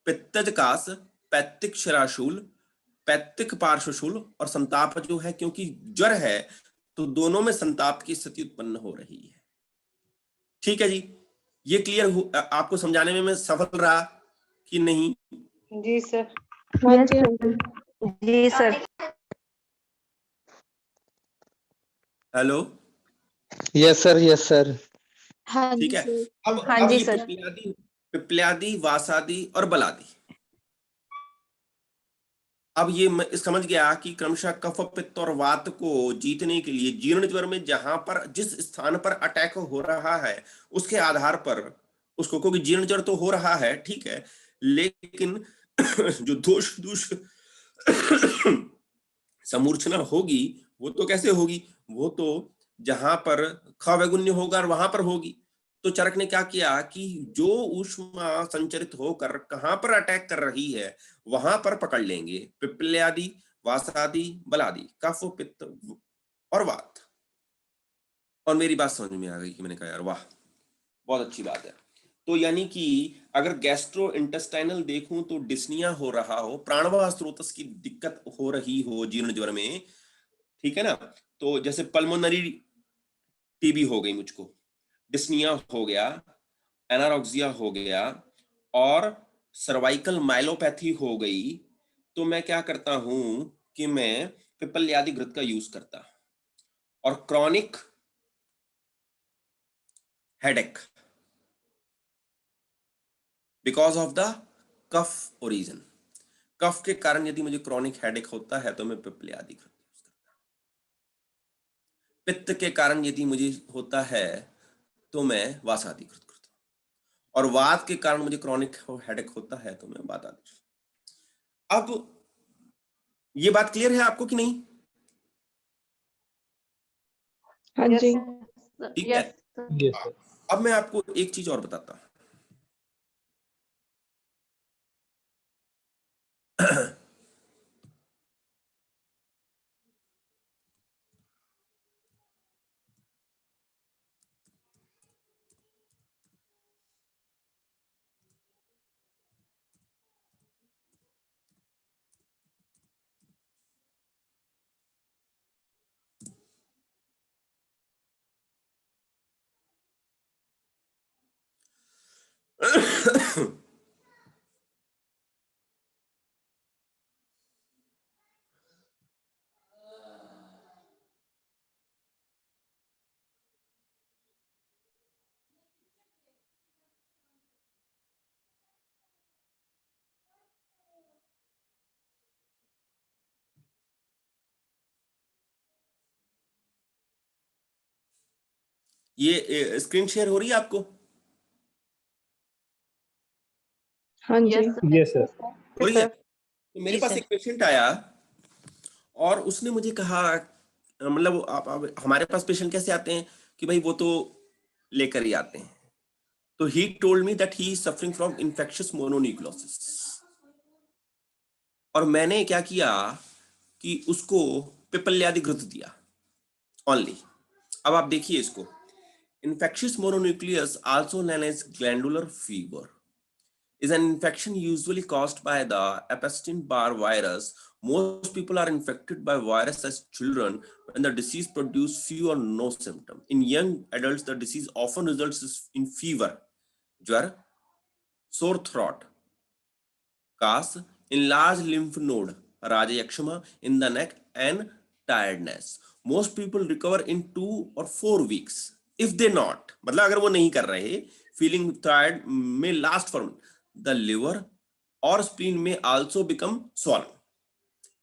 पित्तज कास, पैत्तिक शिराशूल, पैत्तिक पार्श्वशूल और संताप जो है, क्योंकि ज्वर है तो दोनों में संताप की स्थिति उत्पन्न हो रही है। ठीक है जी, ये क्लियर आपको समझाने में मैं सफल रहा कि नहीं? जी सर। Yes sir. जी sir. Hello. Yes sir, yes sir. हाँ ठीक जी है। सर। हाँ अब जी ये सर। पिप्पल्यादि, वासादि और बलादि, अब ये मैं समझ गया कि क्रमशः कफ पित्त और वात को जीतने के लिए जीर्ण ज्वर में जहां पर जिस स्थान पर अटैक हो रहा है उसके आधार पर उसको, क्योंकि जीर्ण ज्वर तो हो रहा है ठीक है, लेकिन जो दोष दोष समूर्छना होगी वो तो कैसे होगी, वो तो जहां पर खवैगुण्य होगा और वहां पर होगी। तो चरक ने क्या किया कि जो ऊष्मा संचरित होकर कहां पर अटैक कर रही है वहां पर पकड़ लेंगे, पिप्पल्यादि, वासादि, बलादि, कफ पित्त और वात। और मेरी बात समझ में आ गई कि मैंने कहा यार वाह बहुत अच्छी बात है। तो यानी कि अगर गैस्ट्रो इंटेस्टाइनल देखूं तो डिस्निया हो रहा हो, प्राणवाह स्रोतस की दिक्कत हो रही हो जीर्ण ज्वर में, ठीक है ना, तो जैसे पल्मोनरी टीबी हो गई मुझको, डिस्निया हो गया, एनारोक्सिया हो गया और सर्वाइकल माइलोपैथी हो गई, तो मैं क्या करता हूं कि मैं पिप्पल्यादि घृत का यूज करता। और chronic headache because of the cough origin, कफ के कारण यदि मुझे क्रॉनिक हेडेक होता है तो मैं पिप्पल्यादि घृत यूज करता। पित्त के कारण यदि मुझे होता है तो मैं वासादि घृत करता हूं, और वात के कारण मुझे क्रॉनिक हेडेक होता है तो मैं वातादि। अब ये बात क्लियर है आपको कि नहीं? हाँ यस जी। ठीक है। Yes sir. Yes sir. अब मैं आपको एक चीज और बताता हूं। ये स्क्रीन शेयर हो रही है आपको? हाँ जी। Yes sir. हो रही है? तो मेरे जी, पास सर। एक पेशेंट आया और उसने मुझे कहा, मतलब आप हमारे पास पेशेंट कैसे आते हैं कि भाई वो तो लेकर ही आते हैं, तो he told me that he is suffering from infectious mononucleosis. और मैंने क्या किया कि उसको पिपल्यादि घृत दिया ओनली। अब आप देखिए इसको, infectious mononucleus also known as glandular fever is an infection usually caused by the Epstein-Barr virus. Most people are infected by virus as children when the disease produces few or no symptom. In young adults, the disease often results in fever, jar, sore throat, cough, enlarged lymph node, rajayakshma in the neck, and tiredness. Most people recover in 2 or 4 weeks. If they not, मतलब अगर वो नहीं कर रहे, feeling tired may last for the liver or spleen may also become swollen.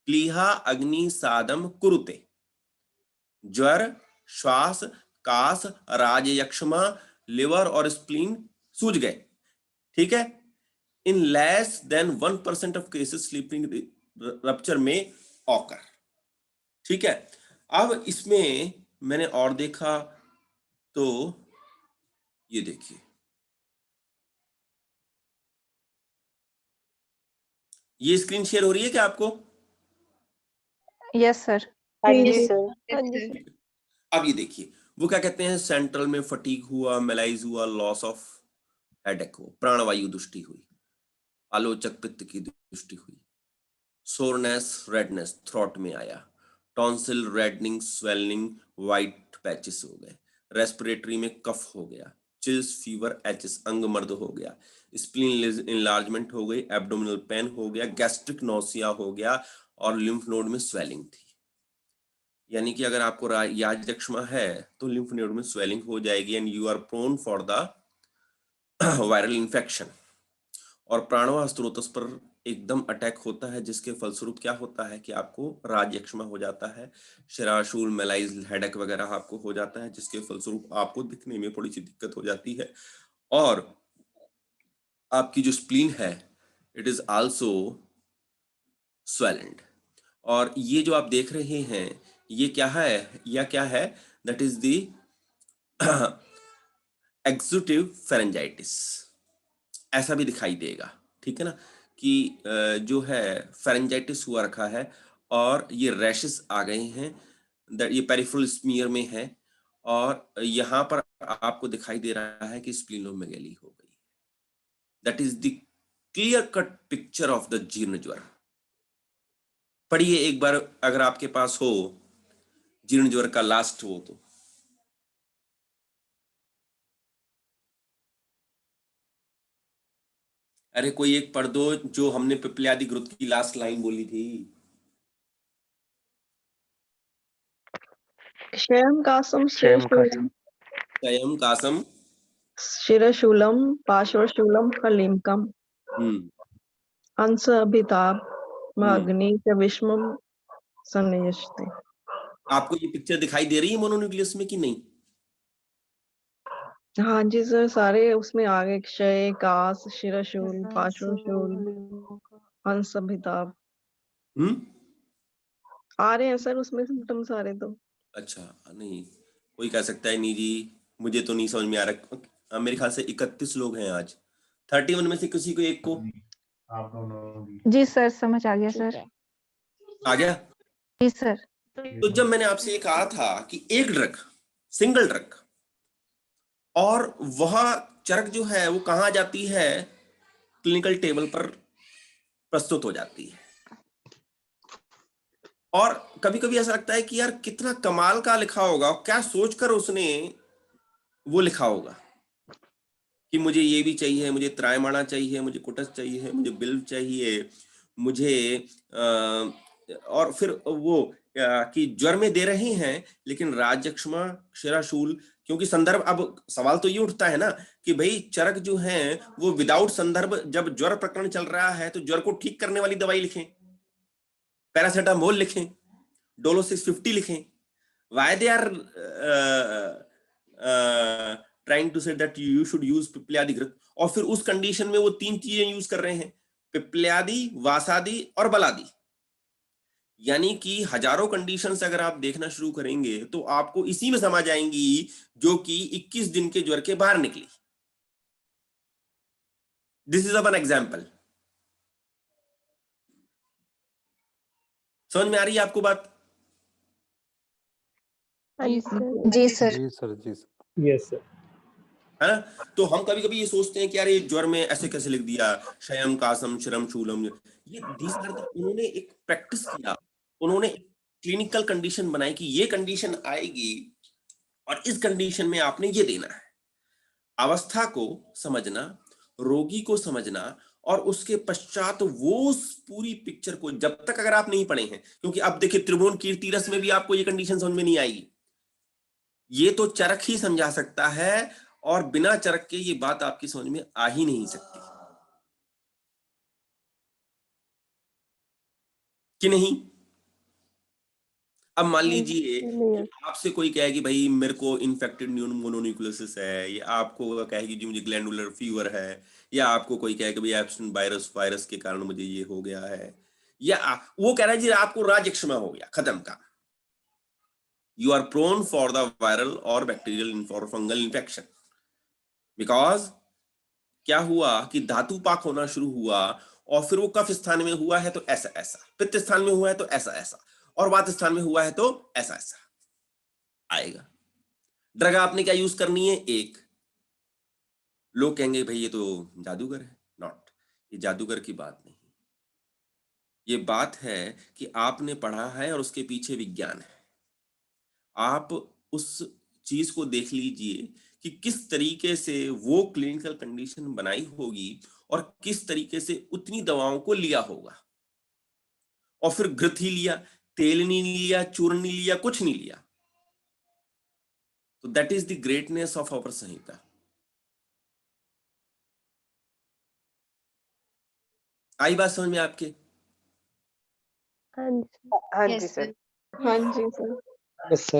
क्लीहा अग्नि सादम कुरुते, ज्वर, श्वास, कास, राजयक्षमा, लिवर और स्प्लीन सूज गए। ठीक है, in less than 1% of cases sleeping rupture में occur। ठीक है, अब इसमें मैंने और देखा तो ये देखिए, ये स्क्रीन शेयर हो रही है क्या आपको? Yes sir. हाँ जी, जी, जी। सर। हाँ जी सर। अब ये देखिए, वो क्या कहते हैं, सेंट्रल में फटीग हुआ, मेलाइज हुआ, लॉस ऑफ हेडेक हो, प्राणवायु दुष्टि हुई, आलोचक पित्त की दुष्टि हुई, सोरनेस, रेडनेस थ्रोट में आया, tonsil, reddening, swelling, white patches हो गए, रेस्पिरेटरी में कफ हो गया, चिल्स, फीवर, एचेस, अंग मर्द हो गया, स्प्लीन इनलार्जमेंट हो गई, एब्डोमिनल पेन हो गया, गैस्ट्रिक नौसिया हो गया और लिम्फ नोड में स्वेलिंग थी। यानी कि अगर आपको याजक्षमा है तो लिम्फ नोड में स्वेलिंग हो जाएगी and you are prone for the viral infection. और प्राणवायु स्रोतस पर एकदम अटैक होता है, जिसके फलस्वरूप क्या होता है कि आपको राजयक्षमा हो जाता है, शराशूल, मेलाइज, हेडेक वगैरह आपको हो जाता है, जिसके फलस्वरूप आपको दिखने में थोड़ी सी दिक्कत हो जाती है और आपकी जो स्प्लीन है इट इज आल्सो स्वेलेंड। और ये जो आप देख रहे हैं ये क्या है, या क्या है, दैट इज द एक्सुटिव फेरेंजाइटिस, ऐसा भी दिखाई देगा। ठीक है ना, कि जो है फेरेंजाइटिस हुआ रखा है और ये रैशेस आ गए हैं, ये पेरिफेरल स्मीयर में है और यहाँ पर आपको दिखाई दे रहा है कि स्प्लीनोमेगाली हो गई। That is the clear cut picture of the जीर्ण ज्वर। पढ़िए एक बार अगर आपके पास हो जीर्ण ज्वर का लास्ट हो तो। अरे कोई एक पढ़ दो जो हमने पिपल्यादि घृत की लास्ट लाइन बोली थी। क्षयम कासम क्षयम कासम। स्वयं कासम शिरशूलम पार्श्वशूलम कलिमकम अंस अभिताप अग्नि च विष्मम संयजते। आपको ये पिक्चर दिखाई दे रही है मोनोन्यूक्लियस में कि नहीं? हाँ जी सर, सारे उसमें आ गए, क्षय, कास, शिरशूल, पार्श्वशूल, अंस अभिताप आ रहे हैं सर उसमें सिम्टम सारे। तो अच्छा, नहीं कोई कह सकता है नहीं जी मुझे तो नहीं समझ में आ रहा। मेरे ख्याल से 31 लोग हैं आज, 31 में से किसी को एक को आप दोनों भी। जी सर, समझ आ गया सर। आ गया। जी सर। तो जब मैंने आपसे ये कहा था कि एक ड्रग, सिंगल ड्रग, और वह चरक जो है वो कहाँ जाती है, क्लिनिकल टेबल पर प्रस्तुत हो जाती है। और कभी कभी ऐसा लगता है कि यार कितना कमाल का लिखा होगा, क्या सोचकर उसने वो लिखा होगा कि मुझे ये भी चाहिए, मुझे त्रायमाणा चाहिए, मुझे कुटस चाहिए, मुझे बिल्व चाहिए, मुझे और फिर वो कि ज्वर में दे रहे हैं लेकिन राजयक्षमा, क्षीराशूल, क्योंकि संदर्भ, अब सवाल तो ये उठता है ना कि भाई चरक जो है वो विदाउट संदर्भ, जब ज्वर प्रकरण चल रहा है तो ज्वर को ठीक करने वाली दवाई लिखें, पैरासीटामोल लिखें, डोलो 650 लिखें, why they are trying to say that you should use पिप्पल्यादि घृत, और फिर उस कंडीशन में वो 3 चीजें यूज कर रहे हैं, पिप्पल्यादि, वासादि और बलादि। यानी कि हजारों कंडीशंस अगर आप देखना शुरू करेंगे तो आपको इसी में समझ आएंगी जो कि 21 दिन के ज्वर के बाहर निकली। This is one example. समझ में आ रही है आपको बात? जी सर। जी सर। जी सर, जी सर। Yes sir. है ना? तो हम कभी कभी ये सोचते हैं कि यार ये ज्वर में ऐसे कैसे लिख दिया, शयम कासम शिरम शूलम, ये उन्होंने एक प्रैक्टिस किया, उन्होंने क्लिनिकल कंडीशन बनाई कि ये कंडीशन आएगी और इस कंडीशन में आपने ये देना है। अवस्था को समझना, रोगी को समझना, और उसके पश्चात वो पूरी पिक्चर को, जब तक अगर आप नहीं पढ़े हैं, क्योंकि अब देखिए त्रिभुवन कीर्ति रस में भी आपको ये कंडीशन समझ में नहीं आएगी, ये तो चरक ही समझा सकता है, और बिना चरक के ये बात आपकी समझ में आ ही नहीं सकती कि नहीं। अब मान लीजिए कि आपसे कोई कहे कि भाई मेरे को इन्फेक्टेड मोनोन्यूक्लियोसिस है, या आपको कहे कि जी मुझे ग्लैंडुलर फीवर है, या आपको कोई कहे कि भाई एप्सन वायरस के कारण मुझे ये हो गया है, या वो कह रहा है जी आपको राजयक्ष्मा हो गया, खत्म का, you are prone for the viral or bacterial or fungal infection. Because क्या हुआ कि धातु पाक होना शुरू हुआ, और फिर वो कफ स्थान में हुआ है तो ऐसा ऐसा, पित्त स्थान में हुआ है तो ऐसा ऐसा, और वात स्थान में हुआ है तो ऐसा ऐसा आएगा। ड्रग आपने क्या यूज करनी है? एक। लोग कहेंगे भाई ये तो जादूगर है। नॉट, ये जादूगर की बात नहीं, ये बात है कि आपने पढ़ा है और उसके पीछे विज्ञान है। आप उस चीज को देख लीजिए कि किस तरीके से वो क्लिनिकल कंडीशन बनाई होगी और किस तरीके से उतनी दवाओं को लिया होगा, और फिर घृत ही लिया, तेल नहीं लिया, चूर्ण नहीं लिया, कुछ नहीं लिया। तो that is the greatness of our संहिता। आई बात समझ में आपके? हाँ जी यस सर। सर। हाँ जी sir. Yes sir.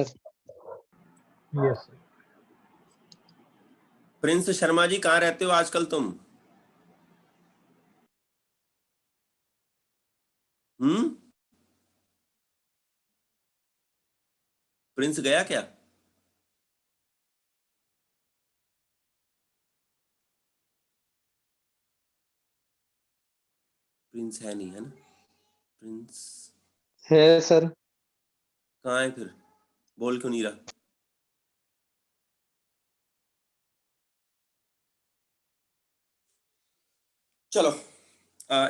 Yes sir. Prince Sharma ji, कहाँ रहते हो आजकल तुम? प्रिंस गया क्या? प्रिंस है नहीं, है ना? प्रिंस है सर। कहाँ है फिर? बोल क्यों नहीं रहा? चलो,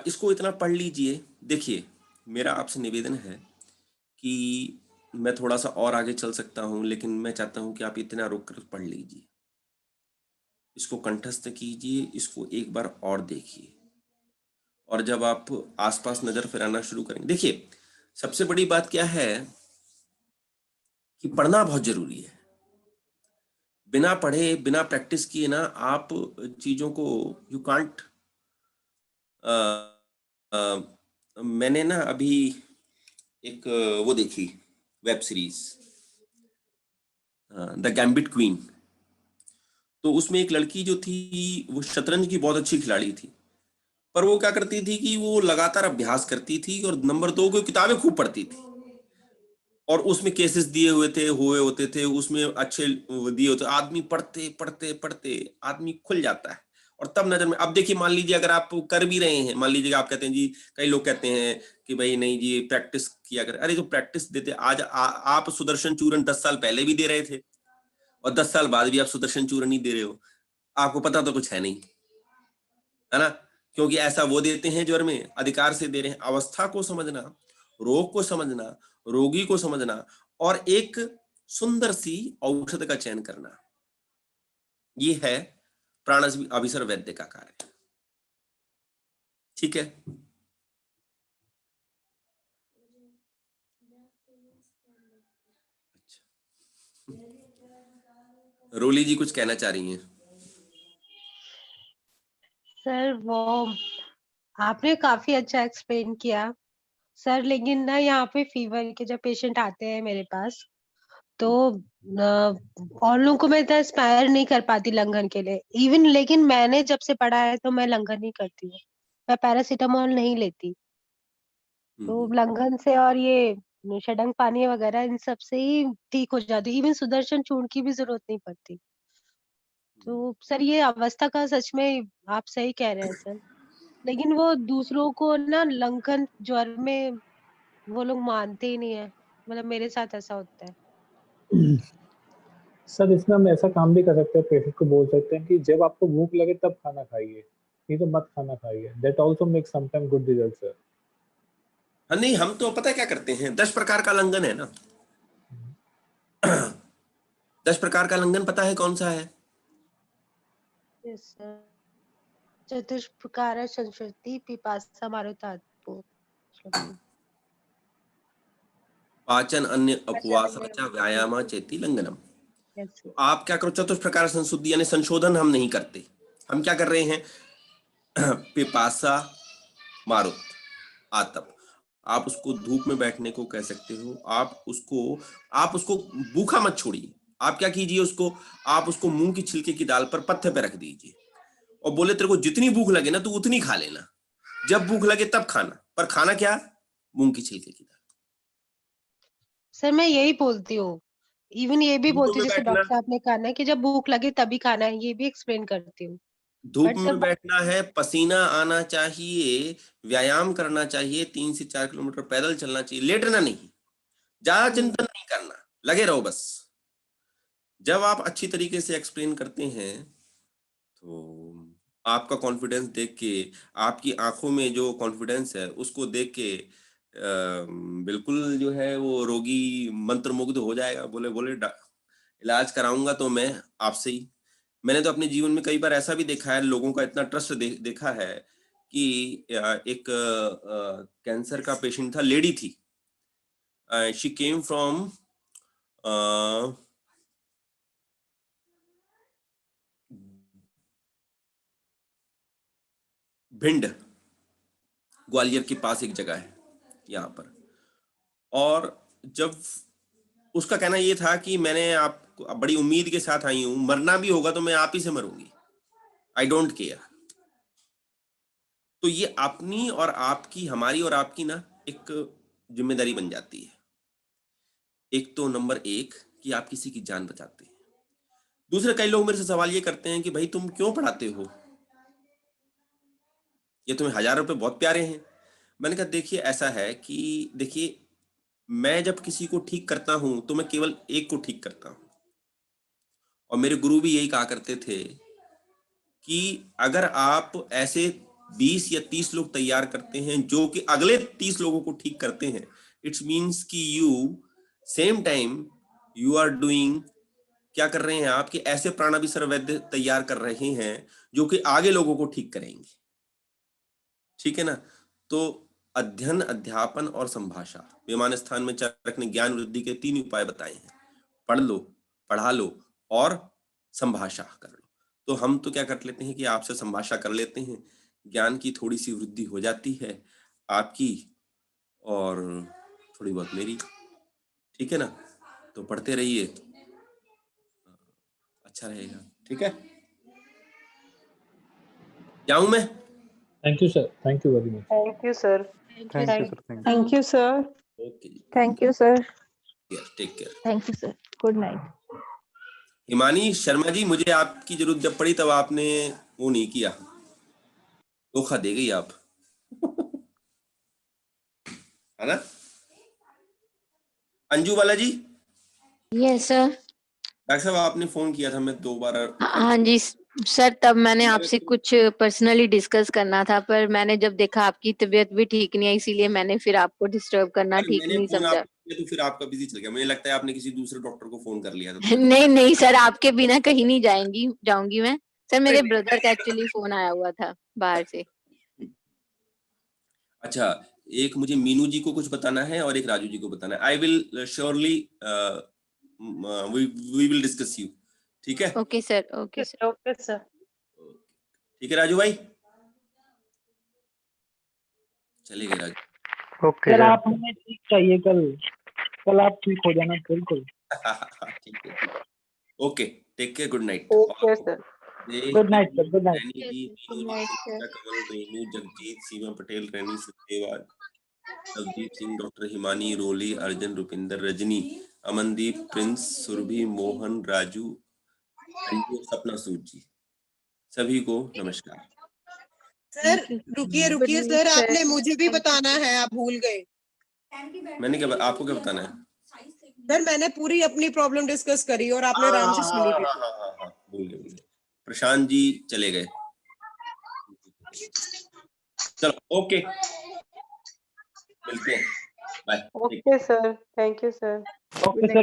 इसको इतना पढ़ लीजिए। देखिए, मेरा आपसे निवेदन है कि मैं थोड़ा सा और आगे चल सकता हूं, लेकिन मैं चाहता हूं कि आप इतना रुक कर पढ़ लीजिए, इसको कंठस्थ कीजिए, इसको एक बार और देखिए, और जब आप आसपास नजर फिराना शुरू करेंगे, देखिए सबसे बड़ी बात क्या है कि पढ़ना बहुत जरूरी है। बिना पढ़े, बिना प्रैक्टिस किए ना आप चीजों को यू कांट। मैंने ना अभी एक वो देखी web series, the gambit queen. तो उसमें एक लड़की जो थी वो शतरंज की बहुत अच्छी खिलाड़ी थी, पर वो क्या करती थी कि वो लगातार अभ्यास करती थी और नंबर 2 की किताबें खूब पढ़ती थी, और उसमें केसेस दिए हुए होते थे, उसमें अच्छे दिए होते। आदमी पढ़ते पढ़ते पढ़ते आदमी खुल जाता है, और तब नजर में। अब देखिए, मान लीजिए अगर आप कर भी रहे हैं, मान लीजिए आप कहते हैं जी, कई लोग कहते हैं कि भाई नहीं जी प्रैक्टिस किया कर। अरे जो प्रैक्टिस देते आज आप सुदर्शन चूर्ण 10 साल पहले भी दे रहे थे, और 10 साल बाद भी आप सुदर्शन चूर्ण नहीं दे रहे हो, आपको पता तो कुछ है नहीं, है ना? क्योंकि ऐसा वो देते हैं ज्वर में, अधिकार से दे रहे हैं। अवस्था को समझना, रोग को समझना, रोगी को समझना, और एक सुंदर सी औषध का चयन करना, ये है प्राण अभिसर वैद्य का कार्य। ठीक है? रोली जी कुछ कहना चाह रही हैं? सर वो आपने काफी अच्छा एक्सप्लेन किया सर, लेकिन ना यहाँ पे फीवर के जब पेशेंट आते हैं मेरे पास, तो और लोगों को मैं इतना इंस्पायर नहीं कर पाती लंघन के लिए इवन, लेकिन मैंने जब से पढ़ा है तो मैं लंघन नहीं करती हूँ, मैं पैरासीटामोल नहीं लेती। तो लंघन से और ये षडंग पानी वगैरह इन सब से ही ठीक हो जाती, इवन सुदर्शन चूर्ण की भी जरूरत नहीं पड़ती। तो सर ये अवस्था का सच में आप सही कह रहे हैं सर, लेकिन वो दूसरों को ना लंघन ज्वर में वो लोग मानते ही नहीं है, मतलब मेरे साथ ऐसा होता है। सर इसमें हम ऐसा काम भी कर सकते हैं, पेशेंट को बोल सकते हैं कि जब आपको भूख लगे तब खाना खाइए, नहीं तो मत खाना खाइए। That also makes sometime good result sir. हाँ नहीं, हम तो पता है क्या करते हैं, 10 प्रकार का लंघन है ना। 10 प्रकार का लंघन पता है कौन सा है? यस सर, चतुष्प्रकार संस्कृति पिपासा मारुतात्पो पाचन अन्य उपवासाचा व्यायाम चेति लंघनम। तो आप क्या करो, चतुष्प्रकार संशुद्धि यानी संशोधन हम नहीं करते, हम क्या कर रहे हैं, पिपासा मारुत आतप, आप उसको धूप में बैठने को कह सकते हो, आप उसको भूखा मत छोड़िए। आप क्या कीजिए, आप उसको मूंग की छिलके की दाल पर पत्थर पे रख दीजिए और बोले तेरे को जितनी भूख लगे ना तू उतनी खा लेना, जब भूख लगे तब खाना, पर खाना क्या, मूंग की छिलके की दाल। सर मैं यही बोलती हूँ, इवन ये भी धूप बोलती में हूँ, जैसे बैठना, डॉक्टर साहब ने कहा ना कि जब भूख लगे तभी खाना है, ये भी एक्सप्लेन करती हूँ। धूप बट सर में बैठना है, पसीना आना चाहिए, व्यायाम करना चाहिए, 3 से 4 किलोमीटर पैदल चलना चाहिए, लेटना नहीं, ज्यादा चिंतन नहीं करना, लगे रहो बस। जब आप अच्छी तरीके से एक्सप्लेन करते हैं तो आपका कॉन्फिडेंस देख के, आपकी आंखों में जो कॉन्फिडेंस है उसको देख के बिल्कुल जो है वो रोगी मंत्रमुग्ध हो जाएगा, बोले इलाज कराऊंगा तो मैं आपसे ही। मैंने तो अपने जीवन में कई बार ऐसा भी देखा है, लोगों का इतना ट्रस्ट देखा है कि एक कैंसर का पेशेंट था, लेडी थी, she came from Bhind, Gwalior के पास एक जगह है यहाँ पर। और जब उसका कहना ये था कि मैंने आपको बड़ी उम्मीद के साथ आई हूं, मरना भी होगा तो मैं आप ही से मरूंगी, आई डोंट केयर। तो ये अपनी और आपकी, हमारी और आपकी ना एक जिम्मेदारी बन जाती है। एक तो नंबर 1 कि आप किसी की जान बचाते हैं। दूसरे, कई लोग मेरे से सवाल ये करते हैं कि भाई तुम क्यों पढ़ाते हो, ये तुम्हें 1000 रुपए बहुत प्यारे हैं। मैंने कहा देखिए ऐसा है कि देखिए, मैं जब किसी को ठीक करता हूं तो मैं केवल एक को ठीक करता हूं, और मेरे गुरु भी यही कहा करते थे कि अगर आप ऐसे 20 या 30 लोग तैयार करते हैं जो कि अगले 30 लोगों को ठीक करते हैं, इट्स मीन्स कि you same time you are doing, क्या कर रहे हैं आप कि ऐसे प्राणाभिसर वैद्य तैयार कर रहे हैं जो कि आगे लोगों को ठीक करेंगे। ठीक है ना। तो अध्ययन, अध्यापन और संभाषा, विमान स्थान में चरक ने ज्ञान वृद्धि के 3 उपाय बताए हैं, पढ़ लो, पढ़ा लो और संभाषा कर लो। तो हम तो क्या कर लेते हैं कि आपसे संभाषा कर लेते हैं, ज्ञान की थोड़ी सी वृद्धि हो जाती है आपकी और थोड़ी बहुत मेरी, ठीक है ना। तो पढ़ते रहिए, अच्छा रहेगा, ठीक है। जाऊं मैं? Thank you sir, thank you very much. Thank you sir. Thank you, sir. Thank you. Thank you, sir. Okay जी, Thank you, sir. Take care. Thank you, sir. Good night. Himani Sharma ji, मुझे आपकी जरूरत जब पड़ी तब आपने वो नहीं किया, धोखा दे गई आप। है ना। अंजू वाला जी, यस सर। डॉक्टर साहब आपने फोन किया था, मैं 2 बार हाँ जी सर, तब मैंने आपसे कुछ पर्सनली डिस्कस करना था, पर मैंने जब देखा आपकी तबीयत भी ठीक नहीं है, इसीलिए मैंने फिर आपको डिस्टर्ब करना ठीक मैंने नहीं फोन समझा। आपको किया तो फिर आपका बिजी चल गया, मुझे लगता है आपने किसी दूसरे डॉक्टर को फोन कर लिया था। नहीं नहीं सर, आपके बिना कहीं नहीं जाऊंगी मैं। सर मेरे ब्रदर का एक्चुअली फोन आया हुआ था बाहर से। अच्छा, एक मुझे मीनू जी को कुछ बताना है और एक राजू जी को बताना है। I will surely we will discuss you, ठीक है। Okay sir, okay sir. Okay sir. ठीक है राजू भाई, चले गए राजू। Okay sir sir. आप मुझे ठीक चाहिए, कल आप ठीक हो जाना बिल्कुल। ठीक है, okay, take care, good night. Okay sir. Good night sir, good night. Raini ji, Meenu ji, Sunita Kanwal, Renu, Jagjit, Seema Patel, Raini Satyawal, Navdeep Singh, doctor Himani, Roli, Arjun, Rupinder, Rajni, Amandeep, Prince, Surbhi, Mohan, Raju, Anju, Sapna Sood जी, सभी को नमस्कार। सर रुकिए रुकिए सर, आपने मुझे भी बताना है, आप भूल गए। मैंने क्या, आपको क्या बताना है? सर मैंने पूरी अपनी प्रॉब्लम डिस्कस करी और आपने राम से सुनी भी। हाँ, भूल गए। प्रशांत जी चले गए। चलो ओके, मिलते हैं, bye. Okay sir, thank you sir. Okay sir.